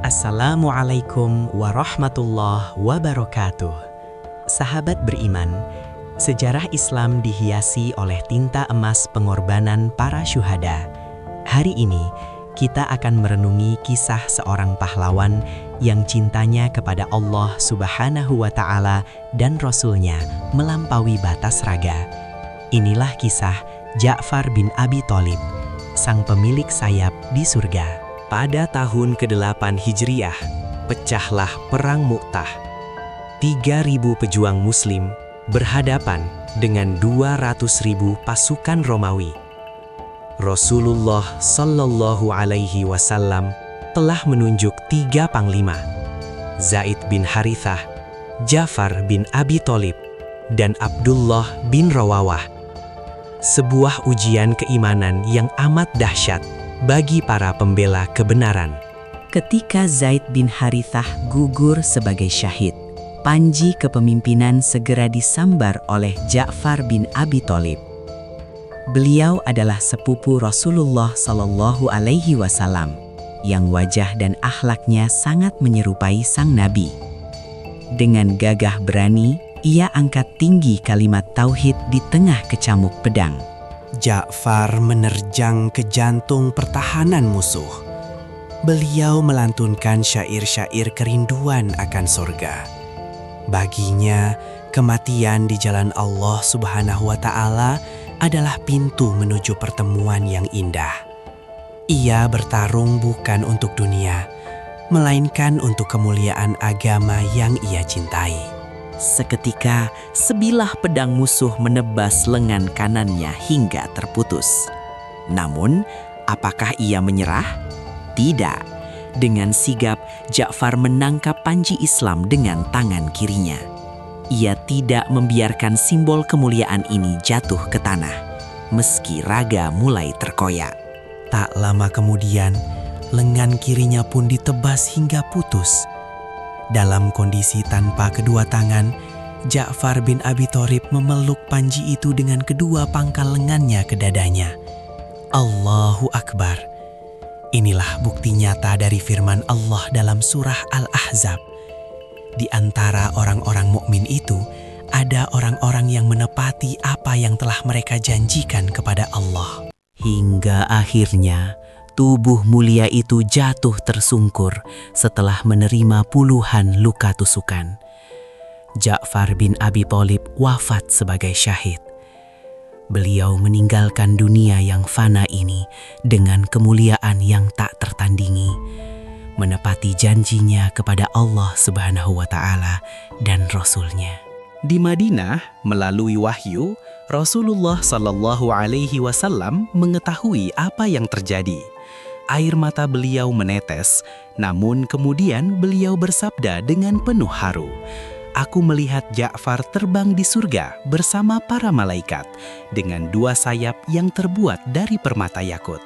Assalamualaikum warahmatullahi wabarakatuh. Sahabat beriman, sejarah Islam dihiasi oleh tinta emas pengorbanan para syuhada. Hari ini, kita akan merenungi kisah seorang pahlawan yang cintanya kepada Allah Subhanahu wa Ta'ala dan Rasul-Nya melampaui batas raga. Inilah kisah Ja'far bin Abi Thalib, sang pemilik sayap di surga. Pada tahun ke-8 Hijriah, pecahlah Perang Mu'tah. 3.000 pejuang Muslim berhadapan dengan 200.000 pasukan Romawi. Rasulullah Shallallahu Alaihi Wasallam telah menunjuk 3 panglima, Zaid bin Harithah, Ja'far bin Abi Thalib, dan Abdullah bin Rawawah. Sebuah ujian keimanan yang amat dahsyat bagi para pembela kebenaran. Ketika Zaid bin Harithah gugur sebagai syahid, panji kepemimpinan segera disambar oleh Ja'far bin Abi Thalib. Beliau adalah sepupu Rasulullah Shallallahu Alaihi Wasallam yang wajah dan akhlaknya sangat menyerupai sang nabi. Dengan gagah berani, ia angkat tinggi kalimat tauhid di tengah kecamuk pedang. Ja'far menerjang ke jantung pertahanan musuh. Beliau melantunkan syair-syair kerinduan akan surga. Baginya, kematian di jalan Allah Subhanahu wa Ta'ala adalah pintu menuju pertemuan yang indah. Ia bertarung bukan untuk dunia, melainkan untuk kemuliaan agama yang ia cintai. Seketika, sebilah pedang musuh menebas lengan kanannya hingga terputus. Namun, apakah ia menyerah? Tidak. Dengan sigap, Ja'far menangkap panji Islam dengan tangan kirinya. Ia tidak membiarkan simbol kemuliaan ini jatuh ke tanah, meski raga mulai terkoyak. Tak lama kemudian, lengan kirinya pun ditebas hingga putus. Dalam kondisi tanpa kedua tangan, Ja'far bin Abi Thalib memeluk panji itu dengan kedua pangkal lengannya ke dadanya. Allahu Akbar. Inilah bukti nyata dari firman Allah dalam surah Al-Ahzab. Di antara orang-orang mukmin itu, ada orang-orang yang menepati apa yang telah mereka janjikan kepada Allah. Hingga akhirnya, tubuh mulia itu jatuh tersungkur setelah menerima puluhan luka tusukan. Ja'far bin Abi Thalib wafat sebagai syahid. Beliau meninggalkan dunia yang fana ini dengan kemuliaan yang tak tertandingi, menepati janjinya kepada Allah Subhanahu wa Ta'ala dan Rasul-Nya. Di Madinah, melalui wahyu, Rasulullah Shallallahu Alaihi Wasallam mengetahui apa yang terjadi. Air mata beliau menetes, namun kemudian beliau bersabda dengan penuh haru, "Aku melihat Ja'far terbang di surga bersama para malaikat dengan 2 sayap yang terbuat dari permata yakut."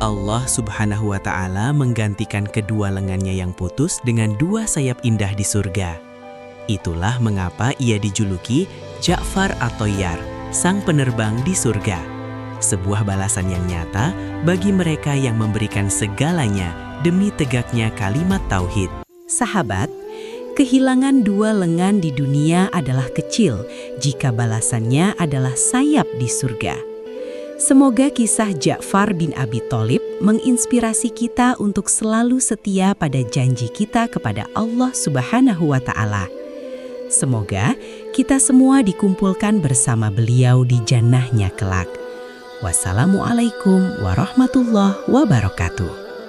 Allah Subhanahu wa Ta'ala menggantikan kedua lengannya yang putus dengan 2 sayap indah di surga. Itulah mengapa ia dijuluki Ja'far at-Thayyar, sang penerbang di surga. Sebuah balasan yang nyata bagi mereka yang memberikan segalanya demi tegaknya kalimat tauhid. Sahabat, kehilangan 2 lengan di dunia adalah kecil jika balasannya adalah sayap di surga. Semoga kisah Ja'far bin Abi Thalib menginspirasi kita untuk selalu setia pada janji kita kepada Allah Subhanahu wa Ta'ala. Semoga kita semua dikumpulkan bersama beliau di jannahnya kelak. Wassalamualaikum warahmatullahi wabarakatuh.